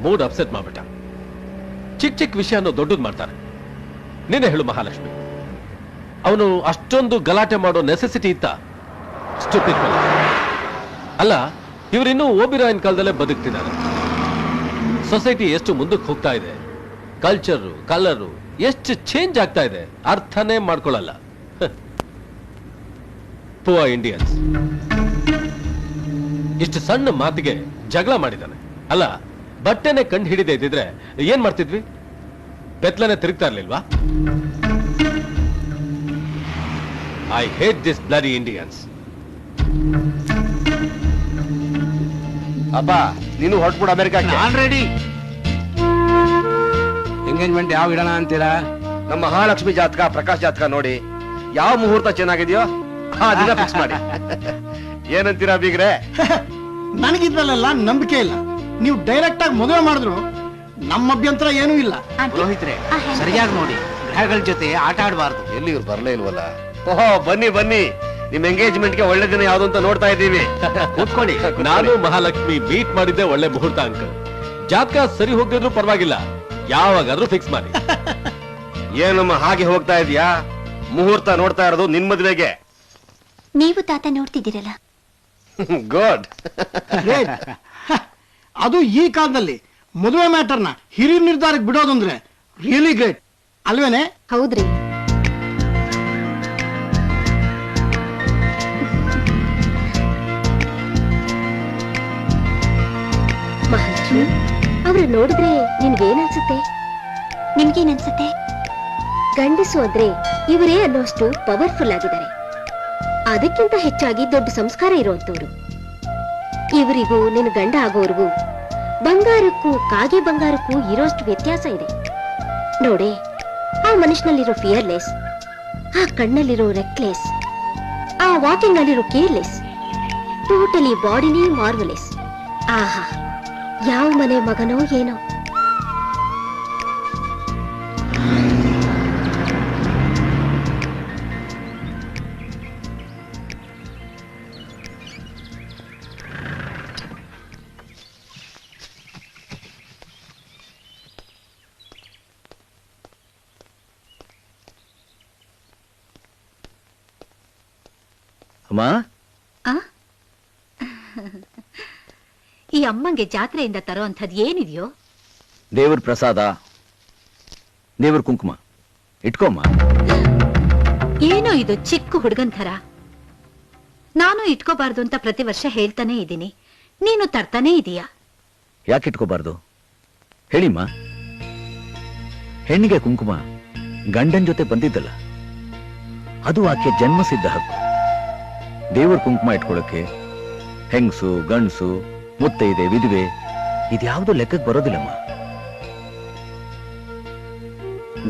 Mood upset ಮಾಡ್ಬಿಟ್ಟ. ಚಿಕ್ಕ ಚಿಕ್ಕ ವಿಷಯನೂ ದೊಡ್ಡದು ಮಾಡ್ತಾರೆ. ನೀನೇ ಹೇಳು ಮಹಾಲಕ್ಷ್ಮಿ, ಅವನು ಅಷ್ಟೊಂದು ಗಲಾಟೆ ಮಾಡೋ ನೆಸೆಸಿಟಿ ಇತ್ತ? Stupid fellow. ಅಲ್ಲ, ಇವರಿನ್ನೂ ಓಬಿರಾಯನ್ ಕಾಲದಲ್ಲೇ ಬದುಕ್ತಿದ್ದಾರೆ. ಸೊಸೈಟಿ ಎಷ್ಟು ಮುಂದಕ್ಕೆ ಹೋಗ್ತಾ ಇದೆ, ಕಲ್ಚರು ಕಲರು ಎಷ್ಟು ಚೇಂಜ್ ಆಗ್ತಾ ಇದೆ, ಅರ್ಥನೇ ಮಾಡ್ಕೊಳ್ಳಲ್ಲ. Poor Indians. ಇಷ್ಟು ಸಣ್ಣ ಮಾತಿಗೆ ಜಗಳ ಮಾಡಿದ್ದಾನೆ. ಅಲ್ಲ, ಬಟ್ಟೆನೆ ಕಂಡು ಹಿಡಿದೇ ಇದ್ದಿದ್ರೆ ಏನ್ ಮಾಡ್ತಿದ್ವಿ? ಬೆತ್ತಲನೆ ತಿರುಗ್ತಾ ಇರ್ಲಿಲ್ವಾ? I hate this bloody Indians. ಅಪ್ಪ, ನೀನು ಹೊರಟ್ಬಿಡು ಅಮೆರಿಕಕ್ಕೆ. ನಾನ್ ರೆಡಿ. ಎಂಗೇಜ್ಮೆಂಟ್ ಯಾವ ಇಡೋಣ ಅಂತೀರಾ? ನಮ್ಮ ಮಹಾಲಕ್ಷ್ಮಿ ಜಾತಕ, ಪ್ರಕಾಶ್ ಜಾತಕ ನೋಡಿ ಯಾವ ಮುಹೂರ್ತ ಚೆನ್ನಾಗಿದೆಯೋ ಆ ದಿನ ಫಿಕ್ಸ್ ಮಾಡಿ. ಏನಂತೀರಾ ಬೀಗ್ರೆ? ನನಗಿದ್ರಲ್ಲೆಲ್ಲ ನಂಬಿಕೆ ಇಲ್ಲ. ನೀವು ಡೈರೆಕ್ಟ್ ಆಗಿ ಮದುವೆ ಮಾಡಿದ್ರು ನಮ್ಮ ಅಭ್ಯಂತರ ಏನೂ ಇಲ್ಲ. ಪುರೋಹಿತ್ರೆ, ಸರಿಯಾಗಿ ನೋಡಿ, ಗ್ರಹಗಳ ಜೊತೆ ಆಟ ಆಡಬಾರ್ದು. ಎಲ್ಲಿ ಇವ್ರು ಬರ್ಲೇ ಇಲ್ವಲ್ಲ? ಓಹೋ, ಬನ್ನಿ ಬನ್ನಿ, ನಿಮ್ ಎಂಗೇಜ್ಮೆಂಟ್ಗೆ ಒಳ್ಳೆ ದಿನ ಯಾವ್ದು ಅಂತ ನೋಡ್ತಾ ಇದ್ದೀವಿ. ಕೂತ್ಕೊಳ್ಳಿ. ನಾನು ಮಹಾಲಕ್ಷ್ಮಿ ಮೀಟ್ ಮಾಡಿದ್ದೆ ಒಳ್ಳೆ ಮುಹೂರ್ತ ಅಂಕಲ್. ಜಾತಕ ಸರಿ ಹೋಗಿದ್ರು ಪರವಾಗಿಲ್ಲ, ಯಾವಾಗಾದ್ರೂ ಫಿಕ್ಸ್ ಮಾಡಿ. ಏನಮ್ಮ ಹಾಗೆ ಹೋಗ್ತಾ ಇದೀಯಾ? ಮುಹೂರ್ತ ನೋಡ್ತಾ ಇರೋದು ನಿನ್ ಮದ್ವೆಗೆ. ನೀವು ತಾತ ನೋಡ್ತಿದ್ದೀರಲ್ಲ. ಗುಡ್. ಅದು ಈ ಕಾಲದಲ್ಲಿ ಮದುವೆ ಮ್ಯಾಟರ್ನ ಹಿರಿಯ ನಿರ್ಧಾರಕ್ಕೆ ಬಿಡೋದಂದ್ರೆ ರಿಯಲಿ ಗ್ರೇಟ್ ಅಲ್ವೇನೆ? ಹೌದ್ರಿ. ಮಹಾಲಕ್ಷ್ಮಿ, ಅವ್ರ ನೋಡಿದ್ರೆ ನಿನ್ಗೇನನ್ಸುತ್ತೆ? ನಿಮ್ಗೇನನ್ಸುತ್ತೆ? ಗಂಡಸು ಅಂದ್ರೆ ಇವರೇ ಅನ್ನೋಷ್ಟು ಪವರ್ಫುಲ್ ಆಗಿದ್ದಾರೆ. ಅದಕ್ಕಿಂತ ಹೆಚ್ಚಾಗಿ ದೊಡ್ಡ ಸಂಸ್ಕಾರ ಇರುವಂತವ್ರು. ಇವರಿಗೂ ನಿನ್ನ ಗಂಡ ಆಗೋರ್ಗೂ ಬಂಗಾರಕ್ಕೂ ಕಾಗೆ ಬಂಗಾರಕ್ಕೂ ಇರೋಷ್ಟು ವ್ಯತ್ಯಾಸ ಇದೆ ನೋಡೆ. ಆ ಮನುಷ್ಯನಲ್ಲಿರೋ ಫಿಯರ್ಲೆಸ್, ಆ ಕಣ್ಣಲ್ಲಿರೋ ರೆಕ್ಲೆಸ್, ಆ ವಾಕಿಂಗ್ ಅಲ್ಲಿರೋ ಕೇರ್ಲೆಸ್, ಟೋಟಲಿ ಬಾಡಿನೇ ಮಾರ್ವಲೆಸ್. ಆಹಾ, ಯಾವ ಮನೆ ಮಗನೋ ಏನೋ. ಅಮ್ಮ, ಈ ಅಮ್ಮಂಗೆ ಜಾತ್ರೆಯಿಂದ ತರೋ ಅಂಥದ್ದು ಏನಿದೆಯೋ? ದೇವ್ರ ಪ್ರಸಾದ, ದೇವ್ರ ಕುಂಕುಮ ಇಟ್ಕೊಮ್ಮ. ಏನೋ ಇದು ಚಿಕ್ಕ ಹುಡುಗನ್ ಥರ. ನಾನು ಇಟ್ಕೋಬಾರ್ದು ಅಂತ ಪ್ರತಿ ವರ್ಷ ಹೇಳ್ತಾನೆ ಇದ್ದೀನಿ, ನೀನು ತರ್ತಾನೆ ಇದೀಯಾ. ಯಾಕೆ ಇಟ್ಕೋಬಾರ್ದು ಹೇಳಿಮ್ಮ? ಹೆಣ್ಣಿಗೆ ಕುಂಕುಮ ಗಂಡನ್ ಜೊತೆ ಬಂದಿದ್ದಲ್ಲ, ಅದು ಆಕೆ ಜನ್ಮಸಿದ್ಧ ಹಕ್ಕು. ದೇವ್ರ ಕುಂಕುಮ ಇಟ್ಕೊಳ್ಳೋಕೆ ಹೆಂಗಸು ಗಂಡಸು ಮುತ್ತೈದೆ ವಿಧವೆ ಇದ್ಯಾವುದು ಲೆಕ್ಕಕ್ಕೆ ಬರೋದಿಲ್ಲಮ್ಮ.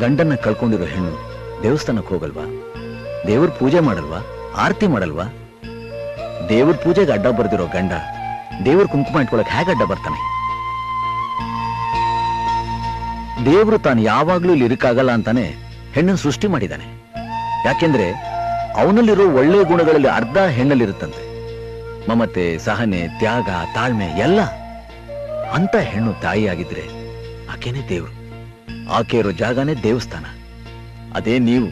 ಗಂಡನ್ನ ಕಳ್ಕೊಂಡಿರೋ ಹೆಣ್ಣು ದೇವಸ್ಥಾನಕ್ಕೆ ಹೋಗಲ್ವಾ? ದೇವ್ರ ಪೂಜೆ ಮಾಡಲ್ವಾ? ಆರತಿ ಮಾಡಲ್ವಾ? ದೇವ್ರ ಪೂಜೆಗೆ ಅಡ್ಡ ಬರ್ದಿರೋ ಗಂಡ ದೇವ್ರ ಕುಂಕುಮ ಇಟ್ಕೊಳಕ್ ಹೇಗೆ ಅಡ್ಡ ಬರ್ತಾನೆ? ದೇವ್ರು ತಾನು ಯಾವಾಗ್ಲೂ ಇಲ್ಲಿ ಇರಕ್ಕಾಗಲ್ಲ ಅಂತಾನೆ ಹೆಣ್ಣನ್ನು ಸೃಷ್ಟಿ ಮಾಡಿದ್ದಾನೆ. ಯಾಕೆಂದ್ರೆ ಅವನಲ್ಲಿರೋ ಒಳ್ಳೆ ಗುಣಗಳಲ್ಲಿ ಅರ್ಧ ಹೆಣ್ಣಲ್ಲಿರುತ್ತಂತೆ. ಮಮತೆ, ಸಹನೆ, ತ್ಯಾಗ, ತಾಳ್ಮೆ ಎಲ್ಲ. ಅಂತ ಹೆಣ್ಣು ತಾಯಿಯಾಗಿದ್ರೆ ಆಕೆನೇ ದೇವ್ರು. ಆಕೆ ಇರೋ ಜಾಗನೇ ದೇವಸ್ಥಾನ. ಅದೇ ನೀವು.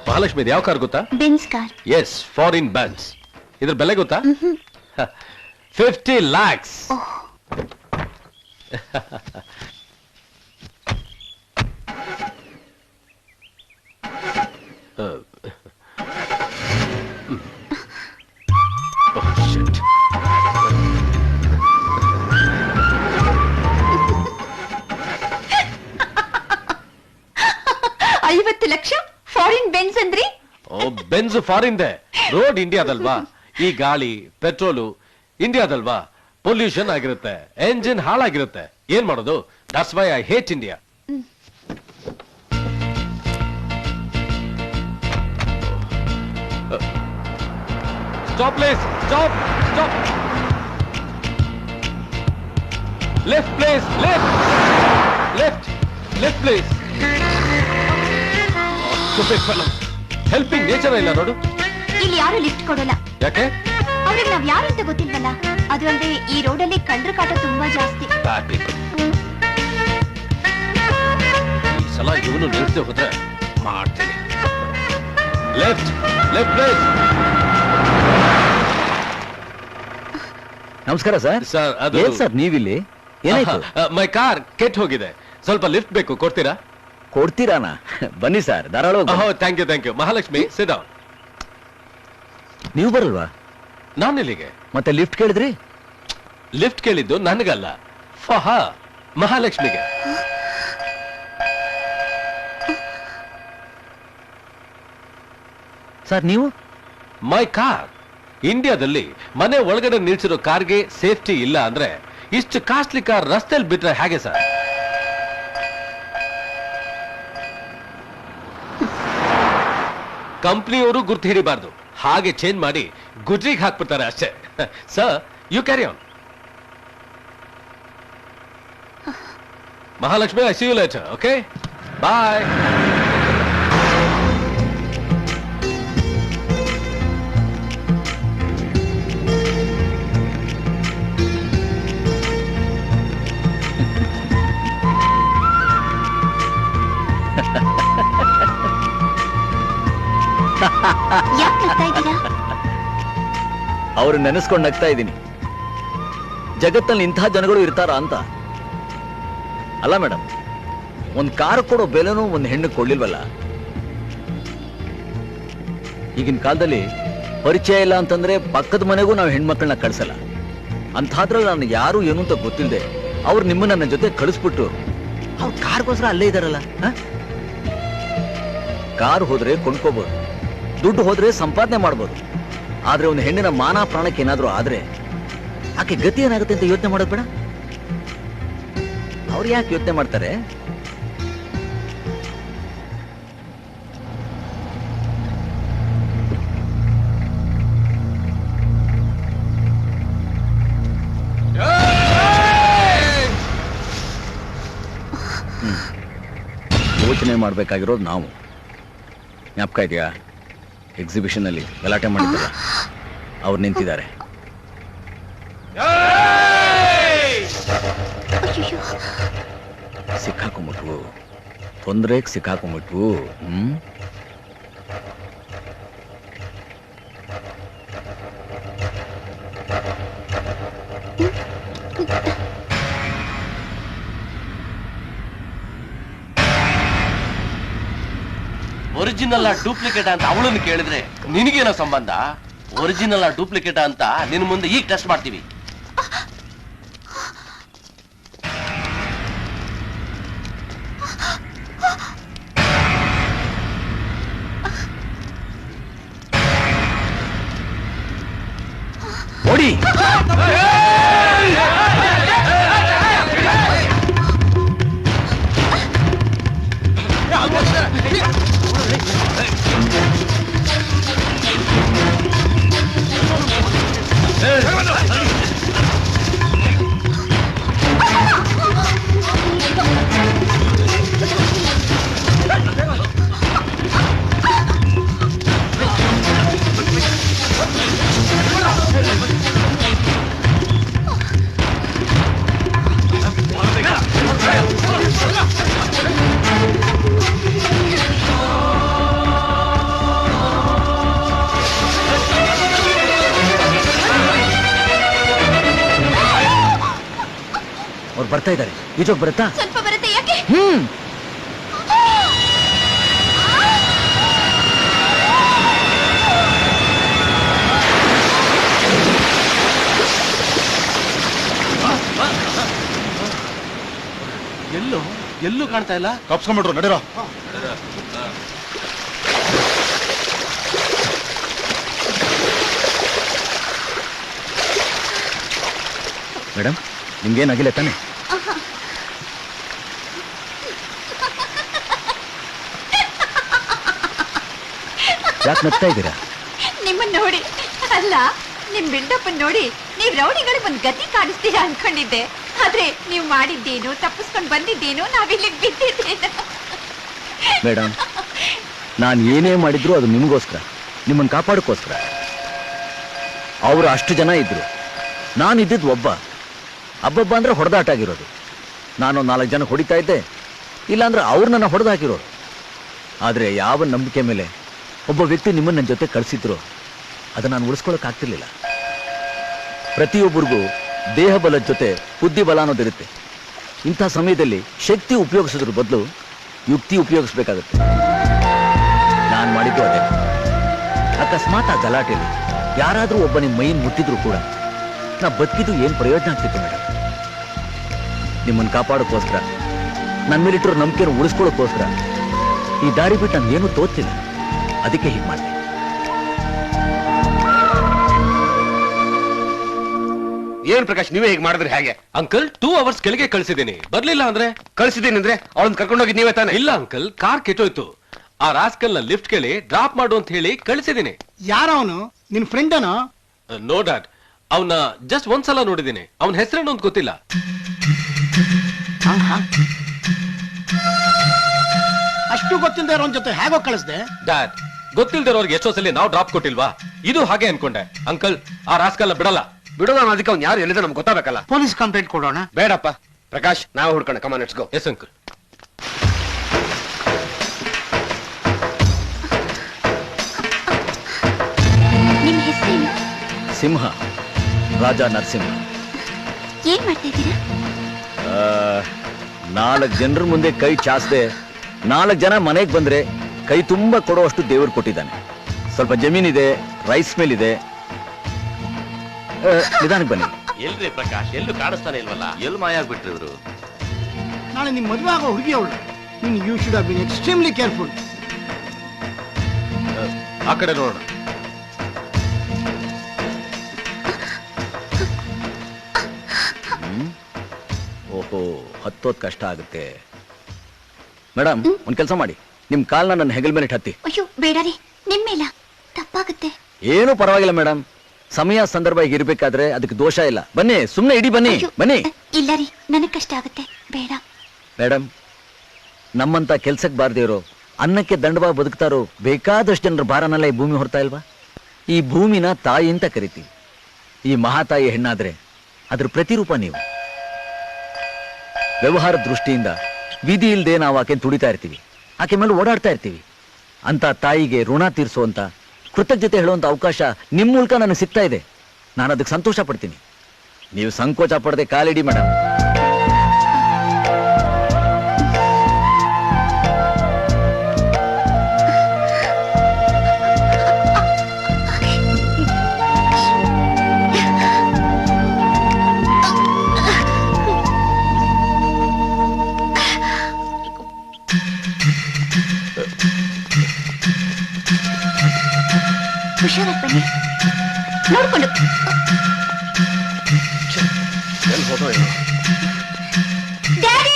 ಮಹಾಲಕ್ಷ್ಮಿ, ಯಾವ ಕಾರ್ ಗೊತ್ತಾ? Benz car. Yes, foreign Benz. ಇದ್ರ ಬೆಲೆ ಗೊತ್ತಾ? 50 lakhs. ಬೆನ್ಸ್ ಫಾರಿನ್ದೆ, ರೋಡ್ ಇಂಡಿಯಾದಲ್ವಾ. ಈ ಗಾಳಿ ಪೆಟ್ರೋಲು ಇಂಡಿಯಾದಲ್ವಾ, ಪೊಲ್ಯೂಷನ್ ಆಗಿರುತ್ತೆ, ಎಂಜಿನ್ ಹಾಳಾಗಿರುತ್ತೆ. ಏನ್ ಮಾಡೋದು? That's why I hate India. Stop, please. Stop. Stop. Left, please. Left. Left. Left, please. Stupid fellow. Helping nature ಇಲ್ಲ ನೋಡು. ಇಲ್ಲಿ ಯಾರು ಲಿಫ್ಟ್ ಕೊಡಲ್ಲ. ಯಾಕೆ? ಅವ್ರಿಗೆ ನಾವ್ ಯಾರು ಅಂತ ಗೊತ್ತಿಲ್ವಲ್ಲ. ಅದು ಅಲ್ಲದೆ ಈ ರೋಡಲ್ಲಿ ಕಳ್ಳರ ಕಾಟ ತುಂಬಾ ಜಾಸ್ತಿ. Bad people. ಈ ಸಲ ಇವನು ನಿಲ್ಸದೆ ಹೋದ್ರೆ ಮಾಡ್ತೀನಿ. Left. Left, please. ನಮಸ್ಕಾರ ಸರ್. ಸರ್, ಅದು ಏನ್ ಸರ್ ನೀವಿಲ್ಲಿ? ಏನಾಯ್ತು? ಮೈ ಕಾರ್ ಕೆಟ್ಟ ಹೋಗಿದೆ, ಸ್ವಲ್ಪ ಲಿಫ್ಟ್ ಬೇಕು, ಕೊಡ್ತೀರಾ? ಕೊಡ್ತೀರಾನಾ? ಬನ್ನಿ ಸರ್, ಧಾರಾಳವಾಗಿ. Thank you. Mahalakshmi, sit down. ನೀವು ಬರಲ್ವಾ? ನಾನಿಲ್ಲಿಗೆ. ಮತ್ತೆ ಲಿಫ್ಟ್ ಕೇಳಿದ್ರಿ? ಲಿಫ್ಟ್ ಕೇಳಿದ್ದು ನನಗಲ್ಲ, ಫಹಾ ಮಹಾಲಕ್ಷ್ಮಿಗೆ. ಸರ್ ನೀವು? My car. ಇಂಡಿಯಾದಲ್ಲಿ ಮನೆ ಒಳಗಡೆ ನಿಲ್ಸಿರೋ ಕಾರ್ಗೆ ಸೇಫ್ಟಿ ಇಲ್ಲ ಅಂದ್ರೆ ಇಷ್ಟು ಕಾಸ್ಟ್ಲಿ ಕಾರ್ ರಸ್ತೆಯಲ್ಲಿ ಬಿಟ್ರೆ ಹೇಗೆ ಸರ್? ಕಂಪ್ನಿಯವರು ಗುರ್ತು ಹಿಡಿಬಾರ್ದು, ಹಾಗೆ ಚೇಂಜ್ ಮಾಡಿ ಗುಜ್ರಿಗೆ ಹಾಕ್ಬಿಡ್ತಾರೆ ಅಷ್ಟೇ. Sir, you carry on. Mahalakshmi, I see you later. Okay, bye. ಯಾಕೆ ನಗ್ತಾ ಇದ್ದೀರಾ? ಅವ್ರು ನೆನೆಸ್ಕೊಂಡು ನಗ್ತಾ ಇದ್ದೀನಿ. ಜಗತ್ತಲ್ಲಿ ಇಂಥ ಜನಗಳು ಇರ್ತಾರ ಅಂತ. ಅಲ್ಲ ಮೇಡಮ್, ಒಂದ್ ಕಾರ್ ಕೊಡೋ ಬೆಲೆನೂ ಒಂದ್ ಹೆಣ್ಣು ಕೊಡ್ಲಿಲ್ವಲ್ಲ. ಈಗಿನ ಕಾಲದಲ್ಲಿ ಪರಿಚಯ ಇಲ್ಲ ಅಂತಂದ್ರೆ ಪಕ್ಕದ ಮನೆಗೂ ನಾವು ಹೆಣ್ಮಕ್ಳನ್ನ ಕಳ್ಸಲ್ಲ. ಅಂಥಾದ್ರಲ್ಲಿ ನಾನು ಯಾರು ಏನು ಅಂತ ಗೊತ್ತಿಲ್ಲದೆ ಅವ್ರು ನಿಮ್ಮನ್ನ ನನ್ನ ಜೊತೆ ಕಳಿಸ್ಬಿಟ್ಟು ಅವ್ರ ಕಾರ್ಗೋಸ್ಕರ ಅಲ್ಲೇ ಇದಾರಲ್ಲ. ಕಾರ್ ಹೋದ್ರೆ ಕೊಂಡ್ಕೋಬಹುದು, ದುಡ್ಡು ಹೋದ್ರೆ ಸಂಪಾದನೆ ಮಾಡ್ಬೋದು. ಆದ್ರೆ ಒಂದು ಹೆಣ್ಣಿನ ಮಾನ ಪ್ರಾಣಕ್ಕೆ ಏನಾದ್ರೂ ಆದ್ರೆ ಆಕೆ ಗತಿ ಏನಾಗುತ್ತೆ ಅಂತ ಯೋಚನೆ ಮಾಡೋದು ಬೇಡ. ಅವ್ರು ಯಾಕೆ ಯೋಚನೆ ಮಾಡ್ತಾರೆ? ಯೋಚನೆ ಮಾಡ್ಬೇಕಾಗಿರೋದು ನಾವು. ಜ್ಞಾಪಕ ಇದೆಯಾ? ಎಕ್ಸಿಬಿಷನ್ ಅಲ್ಲಿ ಗಲಾಟೆ ಮಾಡಿದ್ದಲ್ಲ, ಅವ್ರು ನಿಂತಿದ್ದಾರೆ. ಸಿಕ್ಕಾಕೊಂಡ್ಬಿಟ್ವು, ತೊಂದರೆಗೆ ಸಿಕ್ಕಾಕೊಂಡ್ಬಿಟ್ವು. ಒರಿಜಿನಲ್ ಡೂಪ್ಲಿಕೇಟ್ ಅಂತ ಅವಳನ್ನು ಕೇಳಿದ್ರೆ ನಿನಗೇನೋ ಸಂಬಂಧ? ಒರಿಜಿನಲ್ ಡೂಪ್ಲಿಕೇಟ್ ಅಂತ ನಿನ್ ಮುಂದೆ ಈಗ ಟೆಸ್ಟ್ ಮಾಡ್ತೀವಿ. ಓಡಿ. ಅವ್ರು ಬರ್ತಾ ಇದ್ದಾರೆ. ಈಜೋಗ್ ಬರುತ್ತಾ? ಸ್ವಲ್ಪ ಬರುತ್ತೆ. ಯಾಕೆ? ಎಲ್ಲೂ ಕಾಣ್ತಾ ಇಲ್ಲ. ತಪ್ಸ್ಕೊಂಡ್ಬಿಟ್ರು, ನಡೀರೋ. ಮೇಡಮ್ ನಿಮ್ಗೇನಾಗಿಲ್ಲ ತಾನೆ? ಯಾಕೆ ನಗ್ತಾ ಇದ್ದೀರಾ? ನಿಮ್ಮನ್ನ ನೋಡಿ ಅಲ್ಲ, ನಿಮ್ ಬಿಲ್ಡಪ್ ನೋಡಿ ನೀವ್ ರೌಡಿಗಳಿಗೆ ಒಂದ್ ಗತಿ ಕಾಣಿಸ್ತೀರಾ ಅನ್ಕೊಂಡಿದ್ದೆ. ಆದ್ರೆ ನೀವ್ ಮಾಡಿದ್ದೇನು, ತಪ್ಪಿಸ್ಕೊಂಡ್ ಬಂದಿದ್ದೇನು, ನಾವಿಲ್ಲಿಗೆ ಬಿದ್ದಿದ್ದೇನು. ಮೇಡಮ್ ನಾನು ಏನೇ ಮಾಡಿದ್ರು ಅದು ನಿಮಗೋಸ್ಕರ, ನಿಮ್ಮನ್ನು ಕಾಪಾಡೋಕ್ಕೋಸ್ಕರ. ಅವರು ಅಷ್ಟು ಜನ ಇದ್ರು, ನಾನು ಇದ್ದಿದ್ದು ಒಬ್ಬ. ಹಬ್ಬಬ್ಬ ಅಂದ್ರೆ ಹೊಡೆದಾಟ ಆಗಿರೋದು. ನಾನು 4 ಜನ ಹೊಡಿತಾ ಇದ್ದೆ, ಇಲ್ಲಾಂದ್ರೆ ಅವ್ರು ನನ್ನ ಹೊಡೆದಾಕಿರೋರು. ಆದರೆ ಯಾವ ನಂಬಿಕೆ ಮೇಲೆ ಒಬ್ಬ ವ್ಯಕ್ತಿ ನಿಮ್ಮನ್ನು ನನ್ನ ಜೊತೆ ಕಳಿಸಿದ್ರು ಅದನ್ನು ನಾನು ಉಳಿಸ್ಕೊಳ್ಳೋಕ್ಕಾಗ್ತಿರ್ಲಿಲ್ಲ. ಪ್ರತಿಯೊಬ್ಬರಿಗೂ ದೇಹ ಬಲದ ಜೊತೆ ಬುದ್ಧಿ ಬಲ ಅನ್ನೋದಿರುತ್ತೆ. ಇಂಥ ಸಮಯದಲ್ಲಿ ಶಕ್ತಿ ಉಪಯೋಗಿಸೋದ್ರ ಬದಲು ಯುಕ್ತಿ ಉಪಯೋಗಿಸ್ಬೇಕಾಗುತ್ತೆ. ನಾನು ಮಾಡಿದ್ದು ಅದೇ. ಅಕಸ್ಮಾತ್ ಆ ಗಲಾಟೆಯಲ್ಲಿ ಯಾರಾದರೂ ಒಬ್ಬ ನಿಮ್ಮ ಮೈನ್ ಮುಟ್ಟಿದ್ರು ಕೂಡ ನಾ ಬದುಕಿದ್ದು ಏನು ಪ್ರಯೋಜನ ಆಗ್ತಿತ್ತು ಮೇಡಮ್? ನಿಮ್ಮನ್ನು ಕಾಪಾಡೋಕ್ಕೋಸ್ಕರ, ನನ್ನ ಮೇಲಿಟ್ಟಿರೋ ನಂಬಿಕೆಯನ್ನು ಉಳಿಸ್ಕೊಳ್ಳೋಕ್ಕೋಸ್ಕರ ಈ ದಾರಿ ಬಿಟ್ಟು ನನಗೇನು ತೋಚ್ತಿಲ್ಲ. ಅದಕ್ಕೆ ಹೀಗೆ ಮಾಡಿದೆ. ಏನ್ ಪ್ರಕಾಶ್, ನೀವೇ ಹೀಗೆ ಮಾಡಿದ್ರೆ ಹೇಗೆ? ಅಂಕಲ್ 2 ಅವರ್ಸ್ ಕೆಳಗೆ ಕಳಿಸಿದ್ದೀನಿ. ಬರ್ಲಿಲ್ಲ ಅಂದ್ರೆ? ಕಳಿಸಿದ್ದೀನಿ ಅಂದ್ರೆ ಅವಳನ್ನ ಕರ್ಕೊಂಡೋಗಿ ನೀವೇ ತಾನೆ? ಇಲ್ಲ ಅಂಕಲ್, ಕಾರ್ ಕೆಟ್ಟೋಯ್ತು. ಆ ರಾಸ್ಕಲ್ ನ ಲಿಫ್ಟ್ ಕೇಳಿ ಡ್ರಾಪ್ ಮಾಡು ಅಂತ ಹೇಳಿ ಕಳಿಸಿದ್ದೀನಿ. ಯಾರವನು? ನಿನ್ ಫ್ರೆಂಡನೋ? ನೋ ಡ್ಯಾಡ್, ಅವನ ಜಸ್ಟ್ ಒಂದ್ಸಲ ನೋಡಿದ್ದೀನಿ. ಅವನ ಹೆಸರೇನು ಅಂತ ಗೊತ್ತಿಲ್ಲ. ಅಷ್ಟು ಗೊತ್ತಿಲ್ಲದೆ ಇರೋನ್ ಜೊತೆ ಹೇಗೋ ಕಳಿಸ್ದೆ? ಡ್ಯಾಡ್, ಗೊತ್ತಿಲ್ದಿರೋರ್ಗೆ ಎಷ್ಟೋ ಸಲ ನಾವು ಡ್ರಾಪ್ ಕೊಟ್ಟಿಲ್ವಾ? ಇದು ಹಾಗೆ ಅನ್ಕೊಂಡೆ. ಅಂಕಲ್, ಆ ರಾಸ್ಕಲ್ ಬಿಡಲ್ಲ. ಬಿಡೋಣ, ಅದಕ್ಕೆ ಅವ್ನು ಯಾರು ಎಲ್ಲಿದೆ ನಮ್ಗೆ ಗೊತ್ತಾಗಬೇಕಲ್ಲ. ಪೊಲೀಸ್ ಕಂಪ್ಲೇಂಟ್ ಕೊಡೋಣ. ಬೇಡಪ್ಪ ಪ್ರಕಾಶ್, ನಾವು ಹುಡ್ಕೋಣ. ಕಮಾನ್, ಲೆಟ್ಸ್ ಗೋ. Yes uncle. ನಿಮ್ ಹೆಸರೇನು? ಸಿಂಹ, ರಾಜ ನರಸಿಂಹ. ಏನ್ ಮಾಡ್ತಾ ಇದ್ದೀರಾ? 4 ಜನರ ಮುಂದೆ ಕೈ ಚಾಚದೆ 4 ಜನ ಮನೆಗೆ ಬಂದ್ರೆ ಕೈ ತುಂಬ ಕೊಡುವಷ್ಟು ದೇವರು ಕೊಟ್ಟಿದ್ದಾನೆ. ಸ್ವಲ್ಪ ಜಮೀನಿದೆ, ರೈಸ್ ಮಿಲ್ ಇದೆ. ನಿಧಾನಕ್ಕೆ ಬನ್ನಿ. ಎಲ್ರಿ ಪ್ರಕಾಶ್, ಎಲ್ಲೂ ಕಾಣಿಸ್ತಾನೆ ಇಲ್ವಲ್ಲ? ಎಲ್ಲಿ ಮಾಯ ಆಗ್ಬಿಟ್ರಿ ಇವರು? ನಾಳೆ ನಿಮ್ ಮದುವೆ ಆಗೋ ಹುಡುಗಿ ಅವಳು. You should have been extremely careful. ಆ ಕಡೆ ನೋಡೋಣ. ಓಹೋ, ಹತ್ತೋದ್ ಕಷ್ಟ ಆಗುತ್ತೆ. ಮೇಡಮ್, ಒಂದ್ ಕೆಲಸ ಮಾಡಿ, ನಿಮ್ ಕಾಲ್ನ ನನ್ನ ಹೆಗಲ್ ಮೇಲೆ ಹತ್ತಿ. ಅಯ್ಯೋ ಬೇಡ ರೀ, ನಿಮ್ಮೇಲ ತಪ್ಪಾಗುತ್ತೆ. ಏನೂ ಪರವಾಗಿಲ್ಲ ಮೇಡಮ್, ಸಮಯ ಸಂದರ್ಭ ಇರ್ಬೇಕಾದ್ರೆ ಅದಕ್ಕೆ ದೋಷ ಇಲ್ಲ. ಬನ್ನಿ, ಸುಮ್ನೆ ಇಡಿ, ಬನ್ನಿ ಬನ್ನಿ. ಇಲ್ಲ ರೀ, ನನಗ್ ಕಷ್ಟ ಆಗುತ್ತೆ, ಬೇಡ. ಮೇಡಮ್, ನಮ್ಮಂತ ಕೆಲ್ಸಕ್ಕೆ ಬಾರದೇ ಇರೋ, ಅನ್ನಕ್ಕೆ ದಂಡವಾಗಿ ಬದುಕ್ತಾರೋ ಬೇಕಾದಷ್ಟು ಜನರ ಭಾರನೆಲ್ಲ ಈ ಭೂಮಿ ಹೊರ್ತಾ ಇಲ್ವಾ? ಈ ಭೂಮಿನ ತಾಯಿ ಅಂತ ಕರಿತೀವಿ. ಈ ಮಹಾತಾಯಿ ಹೆಣ್ಣಾದ್ರೆ ಅದ್ರ ಪ್ರತಿರೂಪ ನೀವು. ವ್ಯವಹಾರ ದೃಷ್ಟಿಯಿಂದ ವಿಧಿ ಇಲ್ಲದೆ ನಾವು ಆಕೆನ ತುಡಿತಾ ಇರ್ತೀವಿ, ಆಕೆ ಮೇಲೆ ಓಡಾಡ್ತಾ ಇರ್ತೀವಿ. ಅಂತ ತಾಯಿಗೆ ಋಣ ತೀರಿಸುವಂತ, ಕೃತಜ್ಞತೆ ಹೇಳುವಂತ ಅವಕಾಶ ನಿಮ್ಮ ಮೂಲಕ ನನಗೆ ಸಿಗ್ತಾ ಇದೆ. ನಾನು ಅದಕ್ಕೆ ಸಂತೋಷ ಪಡ್ತೀನಿ. ನೀವು ಸಂಕೋಚ ಪಡದೆ ಕಾಲಿಡಿ ಮೇಡಮ್. ಹುಷಾರಾಗಿ ಬನ್ನಿ, ನೋಡ್ಕೊಂಡು. ಡ್ಯಾಡಿ!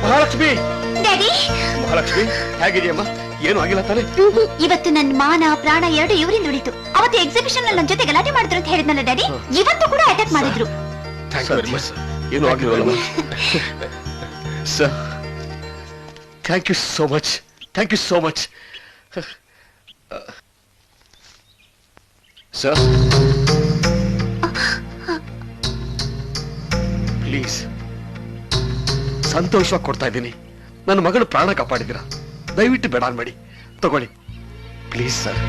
ಮಹಾಲಕ್ಷ್ಮಿ, ಡ್ಯಾಡಿ! ಮಹಾಲಕ್ಷ್ಮಿ ಹೇಗಿದೆಯಮ್ಮ? ಏನು ಆಗಿಲ್ಲ ತಾನೆ? ಇವತ್ತು ನನ್ನ ಮಾನ ಪ್ರಾಣ 2 ಇವರಿಂದ ಉಳಿತು. ಅವತ್ತು ಎಕ್ಸಿಬಿಷನ್ ನಲ್ಲಿ ನನ್ನ ಜೊತೆ ಗಲಾಟೆ ಮಾಡಿದ್ರು ಅಂತ ಹೇಳಿದ್ನಲ್ಲ ಡ್ಯಾಡಿ, ಇವತ್ತು ಕೂಡ ಅಟ್ಯಾಕ್ ಮಾಡಿದ್ರು. Thank you very much. ಏನು ಆಗಿಲ್ಲ sir. Thank you so much, thank you so much sir. Please, ಸಂತೋಷವಾಗಿ ಕೊಡ್ತಾ ಇದ್ದೀನಿ. ನನ್ನ ಮಗಳು ಪ್ರಾಣ ಕಾಪಾಡಿದ್ದೀರಾ, ದಯವಿಟ್ಟು ಬೇಡ ಅನ್ಬೇಡಿ, ತಗೊಳ್ಳಿ ಪ್ಲೀಸ್ ಸರ್.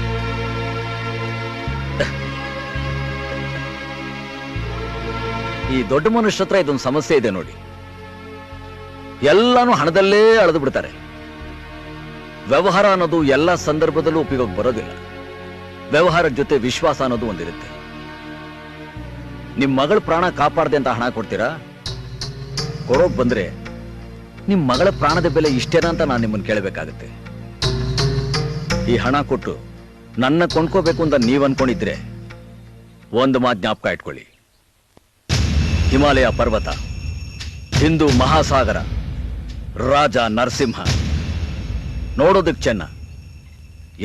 ಈ ದೊಡ್ಡ ಮನುಷ್ಯ ಹತ್ರ ಇದೊಂದು ಸಮಸ್ಯೆ ಇದೆ ನೋಡಿ. ಎಲ್ಲಾನು ಹಣದಲ್ಲೇ ಅಳೆದು ಬಿಡ್ತಾರೆ. ವ್ಯವಹಾರ ಅನ್ನೋದು ಎಲ್ಲ ಸಂದರ್ಭದಲ್ಲೂ ಉಪಯೋಗ ಬರೋದಿಲ್ಲ. ವ್ಯವಹಾರದ ಜೊತೆ ವಿಶ್ವಾಸ ಅನ್ನೋದು ಒಂದಿರುತ್ತೆ. ನಿಮ್ ಮಗಳ ಪ್ರಾಣ ಕಾಪಾಡದೆ ಅಂತ ಹಣ ಕೊಡ್ತೀರಾ? ಕೊಡೋಕ್ ಬಂದ್ರೆ ನಿಮ್ ಮಗಳ ಪ್ರಾಣದ ಬೆಲೆ ಇಷ್ಟೇನಾ ಅಂತ ನಾನು ನಿಮ್ಮನ್ನು ಕೇಳಬೇಕಾಗತ್ತೆ. ಈ ಹಣ ಕೊಟ್ಟು ನನ್ನ ಕೊಂಡ್ಕೋಬೇಕು ಅಂತ ನೀವ್ ಅನ್ಕೊಂಡಿದ್ರೆ ಒಂದು ಮಾತು ಜ್ಞಾಪಕ ಇಟ್ಕೊಳ್ಳಿ, ಹಿಮಾಲಯ ಪರ್ವತ, ಹಿಂದೂ ಮಹಾಸಾಗರ, ರಾಜ ನರಸಿಂಹ ನೋಡೋದಕ್ಕೆ ಚೆನ್ನ,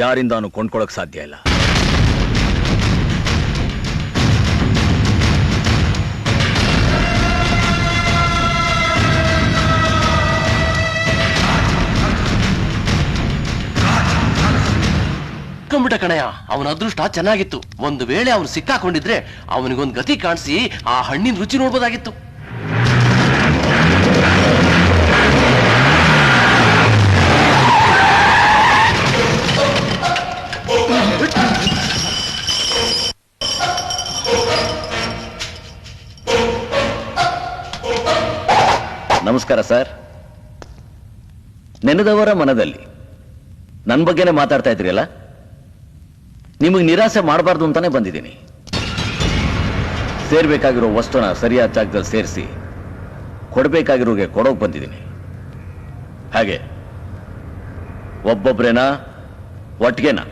ಯಾರಿಂದಾನು ಕೊಂಡ್ಕೊಳ್ಳೋಕ್ ಸಾಧ್ಯ ಇಲ್ಲ. ಸಿಕ್ಕೊಂಬಿಟ್ಟ ಕಣಯ್ಯ, ಅವನ ಅದೃಷ್ಟ ಚೆನ್ನಾಗಿತ್ತು. ಒಂದು ವೇಳೆ ಅವನು ಸಿಕ್ಕಾಕೊಂಡಿದ್ರೆ ಅವನಿಗೊಂದು ಗತಿ ಕಾಣಿಸಿ ಆ ಹಣ್ಣಿನ ರುಚಿ ನೋಡ್ಬೋದಾಗಿತ್ತು. ನಮಸ್ಕಾರ ಸರ್. ನೆನೆದವರ ಮನದಲ್ಲಿ ನನ್ನ ಬಗ್ಗೆನೇ ಮಾತಾಡ್ತಾ ಇದ್ರಿಯಲ್ಲ, ನಿಮಗೆ ನಿರಾಸೆ ಮಾಡಬಾರ್ದು ಅಂತಾನೆ ಬಂದಿದ್ದೀನಿ. ಸೇರ್ಬೇಕಾಗಿರೋ ವಸ್ತುನ ಸರಿಯಾದ ಜಾಗದಲ್ಲಿ ಸೇರಿಸಿ ಕೊಡಬೇಕಾಗಿರೋಗೆ ಕೊಡೋಕೆ ಬಂದಿದ್ದೀನಿ. ಹಾಗೆ ಒಬ್ಬೊಬ್ರೇನಾ ಒಟ್ಟಿಗೆನಾ?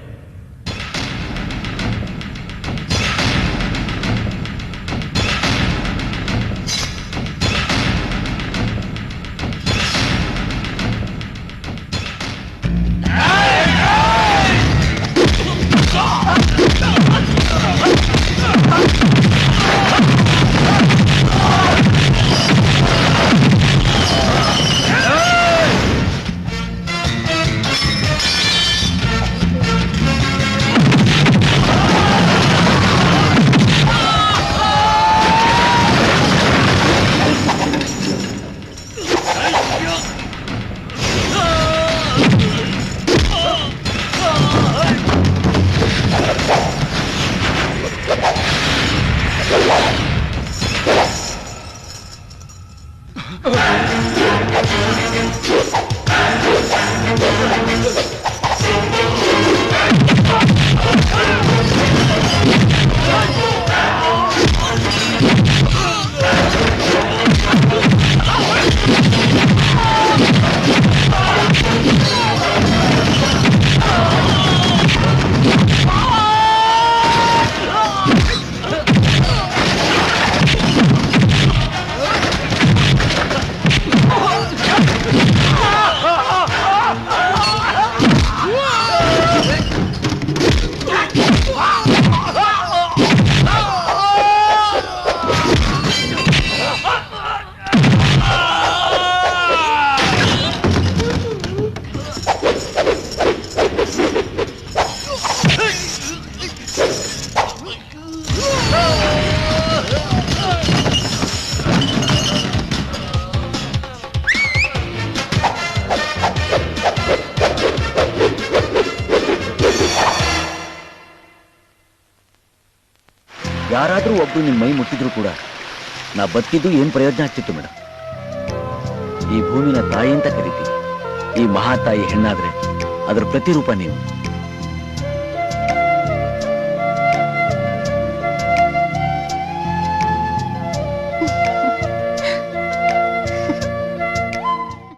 ಯಾರಾದ್ರೂ ಒಬ್ರು ನಿಮ್ಮ ಮೈ ಮುಟ್ಟಿದ್ರು ಕೂಡ ನಾ ಬದುಕಿದ್ದು ಏನ್ ಪ್ರಯೋಜನ ಆಗ್ತಿತ್ತು ಮೇಡಮ್? ಈ ಭೂಮಿನ ತಾಯಿ ಅಂತ ಕರಿತೀವಿ. ಈ ಮಹಾತಾಯಿ ಹೆಣ್ಣಾದ್ರೆ ಅದರ ಪ್ರತಿರೂಪ ನೀವು.